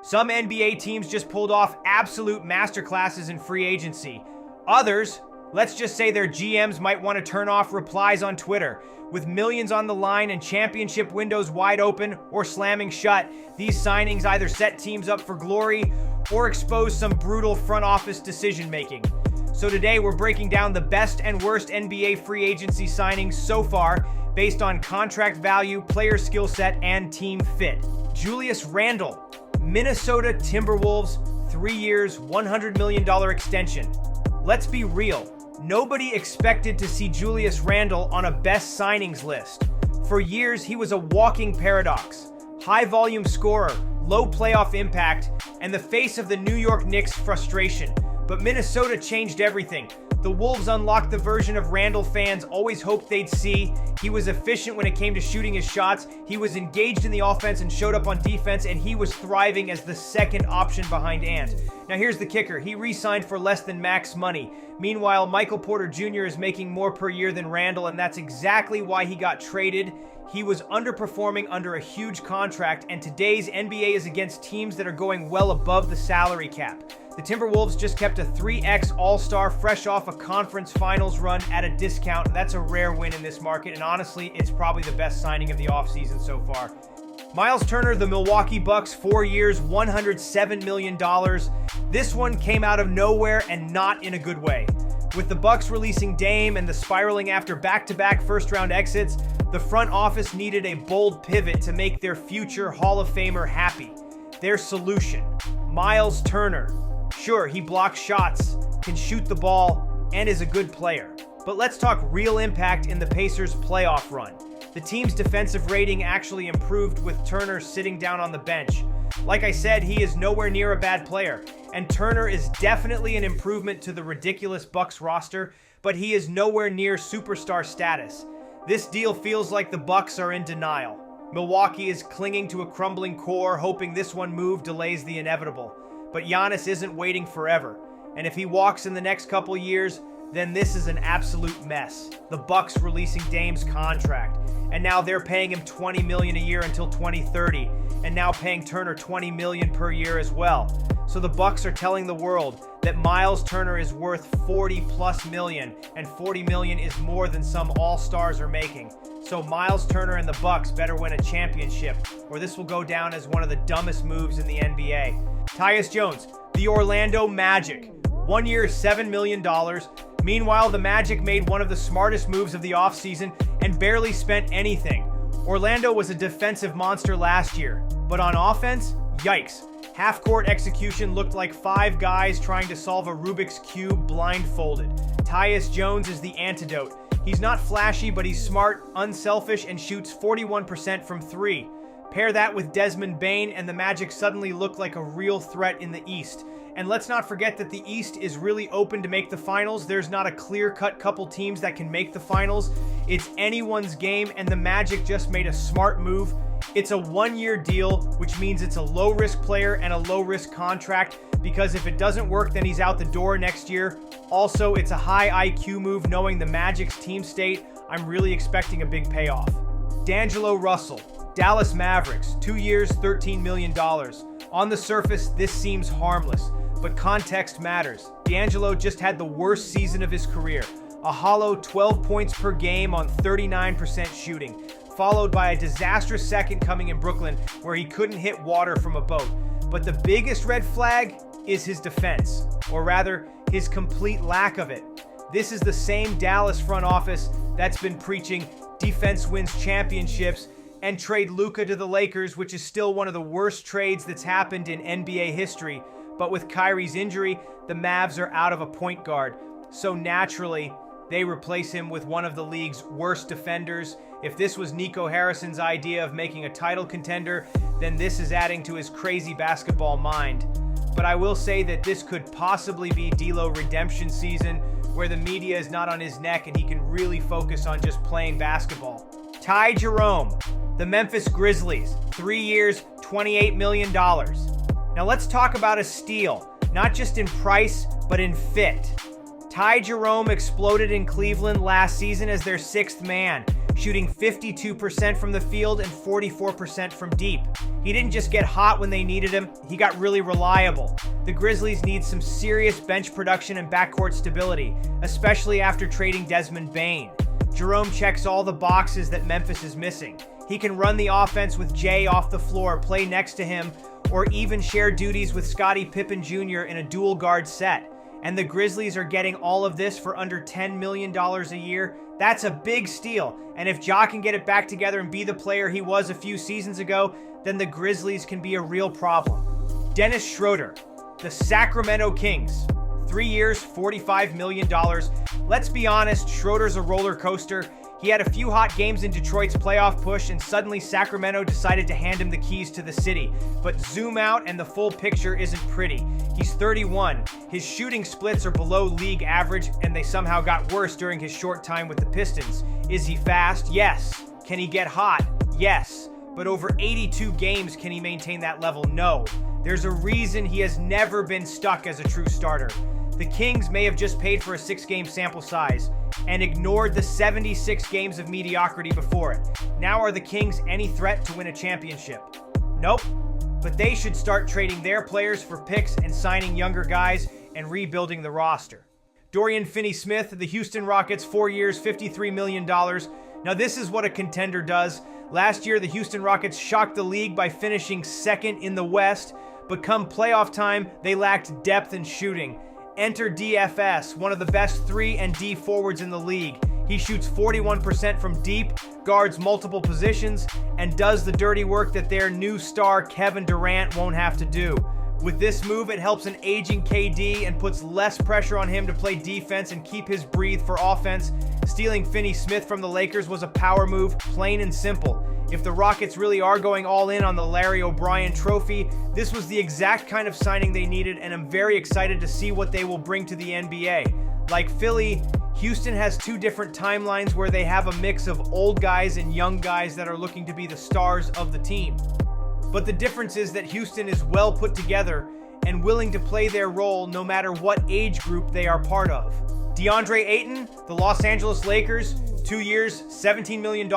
Some NBA teams just pulled off absolute masterclasses in free agency. Others, let's just say their GMs might want to turn off replies on Twitter. With millions on the line and championship windows wide open or slamming shut, these signings either set teams up for glory or expose some brutal front office decision making. So today we're breaking down the best and worst NBA free agency signings so far based on contract value, player skill set, and team fit. Julius Randle, Minnesota Timberwolves, 3 years, $100 million extension. Let's be real. Nobody expected to see Julius Randle on a best signings list. For years, he was a walking paradox. High volume scorer, low playoff impact, and the face of the New York Knicks' frustration. But Minnesota changed everything. The Wolves unlocked the version of Randle fans always hoped they'd see. He was efficient when it came to shooting his shots. He was engaged in the offense and showed up on defense, and he was thriving as the second option behind Ant. Now here's the kicker. He re-signed for less than max money. Meanwhile, Michael Porter Jr. is making more per year than Randle, and that's exactly why he got traded. He was underperforming under a huge contract, and today's NBA is against teams that are going well above the salary cap. The Timberwolves just kept a 3x All-Star fresh off a conference finals run at a discount. That's a rare win in this market, and honestly, it's probably the best signing of the offseason so far. Myles Turner, the Milwaukee Bucks, 4 years, $107 million. This one came out of nowhere and not in a good way. With the Bucks releasing Dame and the spiraling after back-to-back first-round exits, the front office needed a bold pivot to make their future Hall of Famer happy. Their solution, Myles Turner. Sure, he blocks shots, can shoot the ball, and is a good player. But let's talk real impact in the Pacers' playoff run. The team's defensive rating actually improved with Turner sitting down on the bench. Like I said, he is nowhere near a bad player, and Turner is definitely an improvement to the ridiculous Bucks roster, but he is nowhere near superstar status. This deal feels like the Bucks are in denial. Milwaukee is clinging to a crumbling core, hoping this one move delays the inevitable. But Giannis isn't waiting forever, and if he walks in the next couple years, then this is an absolute mess. The Bucks releasing Dame's contract, and now they're paying him $20 million a year until 2030, and now paying Turner $20 million per year as well. So the Bucks are telling the world that Myles Turner is worth $40+ million, and $40 million is more than some all-stars are making. So Myles Turner and the Bucks better win a championship, or this will go down as one of the dumbest moves in the NBA. Tyus Jones, the Orlando Magic, 1 year, $7 million. Meanwhile, the Magic made one of the smartest moves of the offseason and barely spent anything. Orlando was a defensive monster last year, but on offense, yikes. Half-court execution looked like 5 guys trying to solve a Rubik's Cube blindfolded. Tyus Jones is the antidote. He's not flashy, but he's smart, unselfish, and shoots 41% from 3. Pair that with Desmond Bane, and the Magic suddenly look like a real threat in the East. And let's not forget that the East is really open to make the finals. There's not a clear-cut couple teams that can make the finals. It's anyone's game, and the Magic just made a smart move. It's a 1-year deal, which means it's a low-risk player and a low-risk contract, because if it doesn't work, then he's out the door next year. Also, it's a high IQ move knowing the Magic's team state. I'm really expecting a big payoff. D'Angelo Russell, Dallas Mavericks, 2 years, $13 million. On the surface, this seems harmless, but context matters. D'Angelo just had the worst season of his career, a hollow 12 points per game on 39% shooting, followed by a disastrous second coming in Brooklyn where he couldn't hit water from a boat. But the biggest red flag is his defense, or rather, his complete lack of it. This is the same Dallas front office that's been preaching defense wins championships and trade Luka to the Lakers, which is still one of the worst trades that's happened in NBA history. But with Kyrie's injury, the Mavs are out of a point guard. So naturally, they replace him with one of the league's worst defenders. If this was Nico Harrison's idea of making a title contender, then this is adding to his crazy basketball mind. But I will say that this could possibly be D'Lo redemption season, where the media is not on his neck and he can really focus on just playing basketball. Ty Jerome, the Memphis Grizzlies, 3 years, $28 million. Now let's talk about a steal, not just in price, but in fit. Ty Jerome exploded in Cleveland last season as their 6th man, shooting 52% from the field and 44% from deep. He didn't just get hot when they needed him, he got really reliable. The Grizzlies need some serious bench production and backcourt stability, especially after trading Desmond Bane. Jerome checks all the boxes that Memphis is missing. He can run the offense with Jay off the floor, play next to him, or even share duties with Scottie Pippen Jr. in a dual guard set. And the Grizzlies are getting all of this for under $10 million a year. That's a big steal. And if Ja can get it back together and be the player he was a few seasons ago, then the Grizzlies can be a real problem. Dennis Schroeder, the Sacramento Kings. 3 years, $45 million. Let's be honest, Schroeder's a roller coaster. He had a few hot games in Detroit's playoff push, and suddenly Sacramento decided to hand him the keys to the city. But zoom out and the full picture isn't pretty. He's 31. His shooting splits are below league average, and they somehow got worse during his short time with the Pistons. Is he fast? Yes. Can he get hot? Yes. But over 82 games, can he maintain that level? No. There's a reason he has never been stuck as a true starter. The Kings may have just paid for a 6-game sample size and ignored the 76 games of mediocrity before it. Now are the Kings any threat to win a championship? Nope. But they should start trading their players for picks and signing younger guys and rebuilding the roster. Dorian Finney-Smith, the Houston Rockets, 4 years, $53 million. Now this is what a contender does. Last year, the Houston Rockets shocked the league by finishing second in the West, but come playoff time, they lacked depth and shooting. Enter DFS, one of the best 3 and D forwards in the league. He shoots 41% from deep, guards multiple positions, and does the dirty work that their new star Kevin Durant won't have to do. With this move, it helps an aging KD and puts less pressure on him to play defense and keep his breathe for offense. Stealing Finney-Smith from the Lakers was a power move, plain and simple. If the Rockets really are going all in on the Larry O'Brien trophy, this was the exact kind of signing they needed, and I'm very excited to see what they will bring to the NBA. Like Philly, Houston has 2 different timelines where they have a mix of old guys and young guys that are looking to be the stars of the team. But the difference is that Houston is well put together and willing to play their role no matter what age group they are part of. Deandre Ayton, the Los Angeles Lakers, 2 years, $17 million.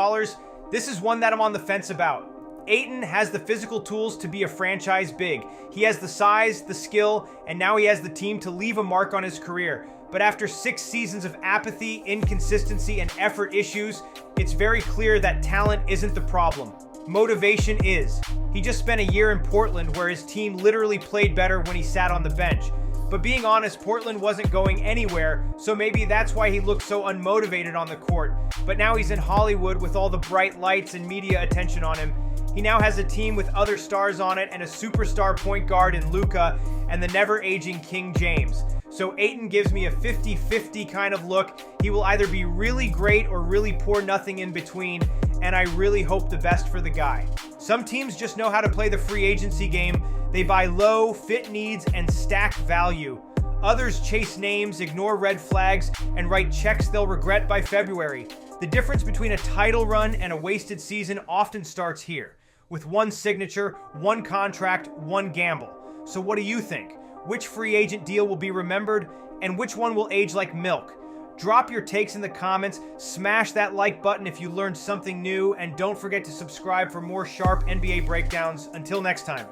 This is one that I'm on the fence about. Ayton has the physical tools to be a franchise big. He has the size, the skill, and now he has the team to leave a mark on his career. But after 6 seasons of apathy, inconsistency, and effort issues, it's very clear that talent isn't the problem. Motivation is. He just spent a year in Portland where his team literally played better when he sat on the bench. But being honest, Portland wasn't going anywhere, so maybe that's why he looked so unmotivated on the court. But now he's in Hollywood with all the bright lights and media attention on him. He now has a team with other stars on it and a superstar point guard in Luka and the never-aging King James. So Ayton gives me a 50-50 kind of look. He will either be really great or really poor, nothing in between, and I really hope the best for the guy. Some teams just know how to play the free agency game. They buy low, fit needs, and stack value. Others chase names, ignore red flags, and write checks they'll regret by February. The difference between a title run and a wasted season often starts here, with one signature, one contract, one gamble. So what do you think? Which free agent deal will be remembered, and which one will age like milk? Drop your takes in the comments, smash that like button if you learned something new, and don't forget to subscribe for more sharp NBA breakdowns. Until next time.